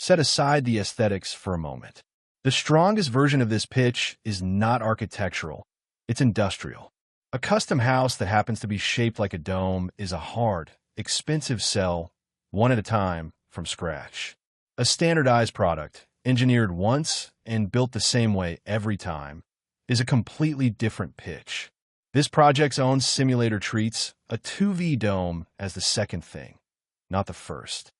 Set aside the aesthetics for a moment. The strongest version of this pitch is not architectural, it's industrial. A custom house that happens to be shaped like a dome is a hard, expensive sell, one at a time, from scratch. A standardized product, engineered once and built the same way every time, is a completely different pitch. This project's own simulator treats a 2V dome as the second thing, not the first.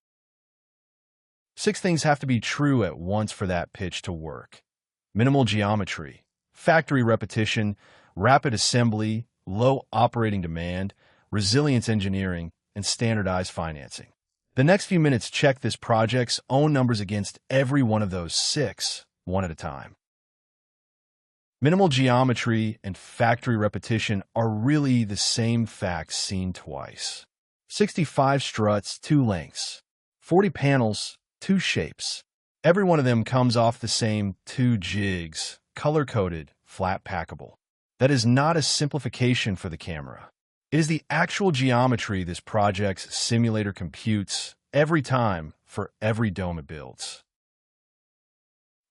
6 things have to be true at once for that pitch to work. Minimal geometry, factory repetition, rapid assembly, low operating demand, resilience engineering, and standardized financing. The next few minutes check this project's own numbers against every one of those 6, one at a time. Minimal geometry and factory repetition are really the same facts seen twice. 65 struts, 2 lengths. 40 panels, 2 shapes. Every one of them comes off the same 2 jigs, color-coded, flat packable. That is not a simplification for the camera. It is the actual geometry this project's simulator computes every time for every dome it builds.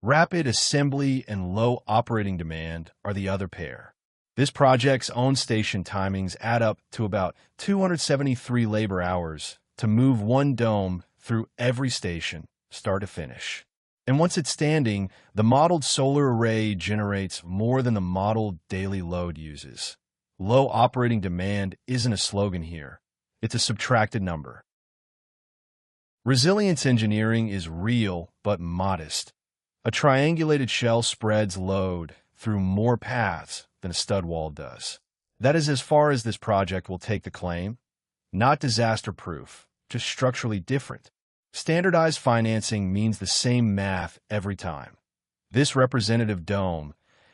Rapid assembly and low operating demand are the other pair. This project's own station timings add up to about 273 labor hours to move one dome through every station, start to finish. And once it's standing, the modeled solar array generates more than the modeled daily load uses. Low operating demand isn't a slogan here. It's a subtracted number. Resilience engineering is real but modest. A triangulated shell spreads load through more paths than a stud wall does. That is as far as this project will take the claim. Not disaster-proof, just structurally different. Standardized financing means the same math every time. This representative dome,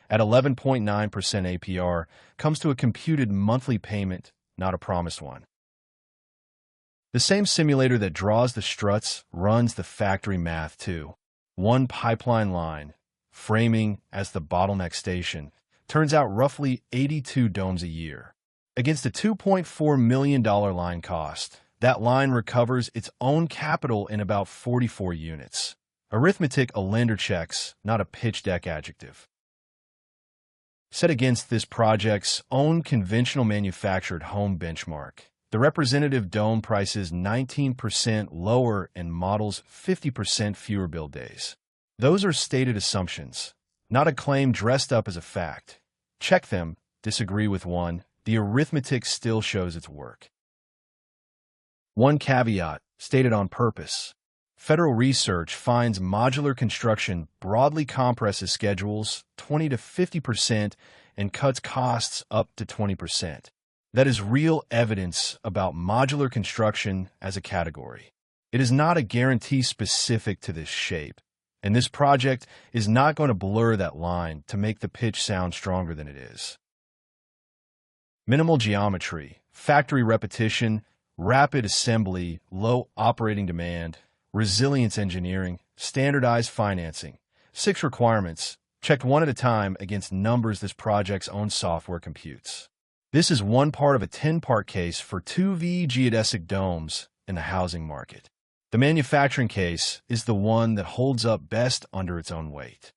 at 11.9% APR, comes to a computed monthly payment, not a promised one. The same simulator that draws the struts runs the factory math too. One pipeline line, framing as the bottleneck station, turns out roughly 82 domes a year. Against a $2.4 million line cost, that line recovers its own capital in about 44 units. Arithmetic a lender checks, not a pitch deck adjective. Set against this project's own conventional manufactured home benchmark, the representative dome price is 19% lower and models 50% fewer build days. Those are stated assumptions, not a claim dressed up as a fact. Check them, disagree with one, the arithmetic still shows its work. One caveat, stated on purpose. Federal research finds modular construction broadly compresses schedules 20 to 50% and cuts costs up to 20%. That is real evidence about modular construction as a category. It is not a guarantee specific to this shape, and this project is not going to blur that line to make the pitch sound stronger than it is. Minimal geometry, factory repetition, rapid assembly, low operating demand, resilience engineering, standardized financing. 6 requirements, checked one at a time against numbers this project's own software computes. This is one part of a 10-part case for 2V geodesic domes in the housing market. The manufacturing case is the one that holds up best under its own weight.